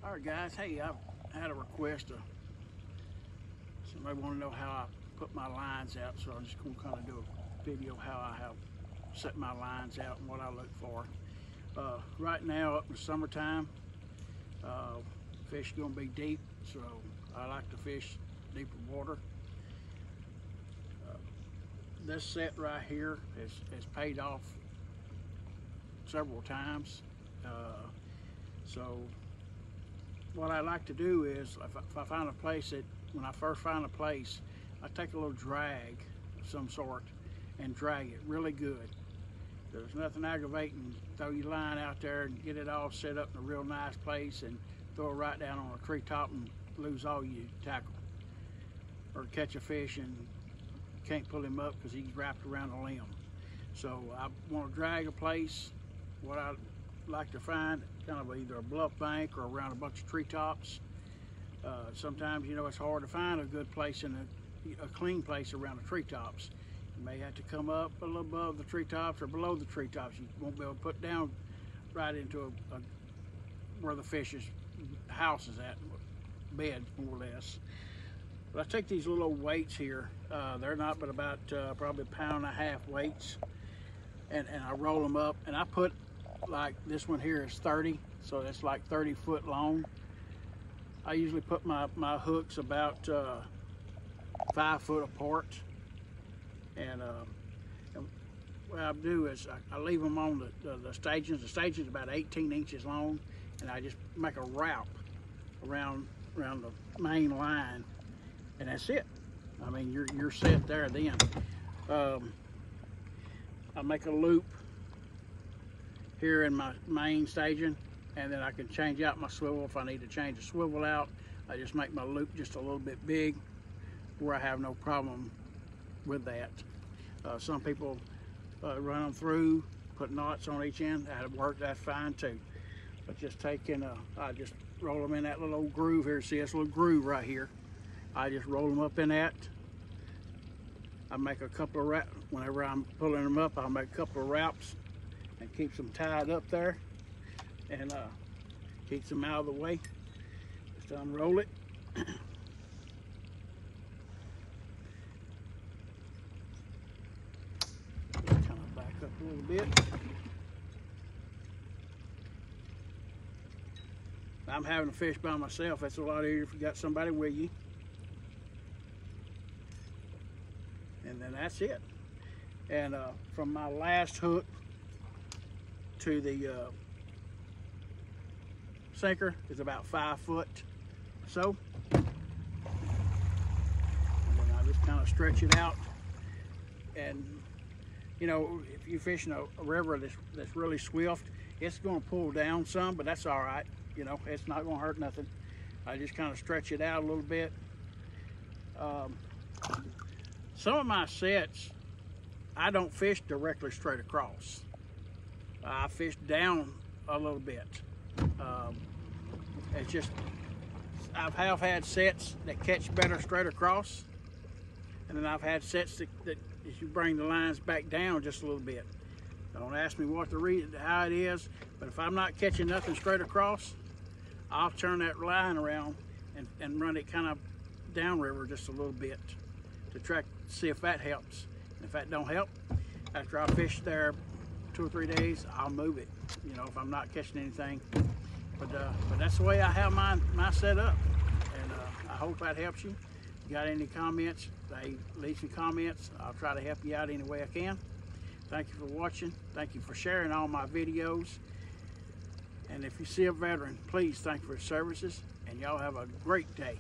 All right, guys. Hey, I've had a request. Somebody want to know how I put my lines out, so I'm just going to kind of do a video how I have set my lines out and what I look for. Right now, up in the summertime, fish are going to be deep, so I like to fish deeper water. This set right here has paid off several times. So what I like to do is, if I find a place that, when I first find a place, I take a little drag of some sort and drag it really good. There's nothing aggravating. Throw your line out there and get it all set up in a real nice place and throw it right down on a treetop and lose all your tackle. Or catch a fish and can't pull him up because he's wrapped around a limb. So I want to drag a place. What I like to find, kind of either a bluff bank or around a bunch of treetops. Sometimes, you know, it's hard to find a good place in a clean place around the treetops. You may have to come up a little above the treetops or below the treetops. You won't be able to put down right into where the fish's house is at, bed more or less. But I take these little weights here. They're not but about probably 1.5 pound weights, and I roll them up, and I put, like this one here is 30, so it's like 30 foot long. I usually put my hooks about 5 foot apart, and what I do is I leave them on the stagings. The staging is about 18 inches long, and I just make a wrap around the main line, and that's it. I mean, you're set there then. I make a loop here in my main staging, and then I can change out my swivel. If I need to change the swivel out, I just make my loop just a little bit big where I have no problem with that. Some people run them through, put knots on each end. That'll work, that's fine too. But just taking, I just roll them in that little old groove here. See this little groove right here? I just roll them up in that. I make a couple of wraps. Whenever I'm pulling them up, I'll make a couple of wraps and keeps them tied up there, and keeps them out of the way. Just unroll it. Kind of back up a little bit. I'm having to fish by myself. That's a lot easier if you got somebody with you. And then that's it. And from my last hook to the sinker is about 5 foot or so. And then I just kind of stretch it out. And you know, if you're fishing a river that's really swift, it's going to pull down some, but that's all right. You know, it's not going to hurt nothing. I just kind of stretch it out a little bit. Some of my sets, I don't fish directly straight across. I fish down a little bit. It's just, I've had sets that catch better straight across, and then I've had sets that you bring the lines back down just a little bit. Don't ask me what the reason, how it is, but if I'm not catching nothing straight across, I'll turn that line around and run it kind of downriver just a little bit to try to see if that helps. And if that don't help, after I fish there 2 or 3 days, I'll move it, you know, if I'm not catching anything. But that's the way I have my set up, and I hope that helps you. If you got any comments, leave some comments. I'll try to help you out any way I can. Thank you for watching. Thank you for sharing all my videos. And if you see a veteran, please thank you for his services, and y'all have a great day.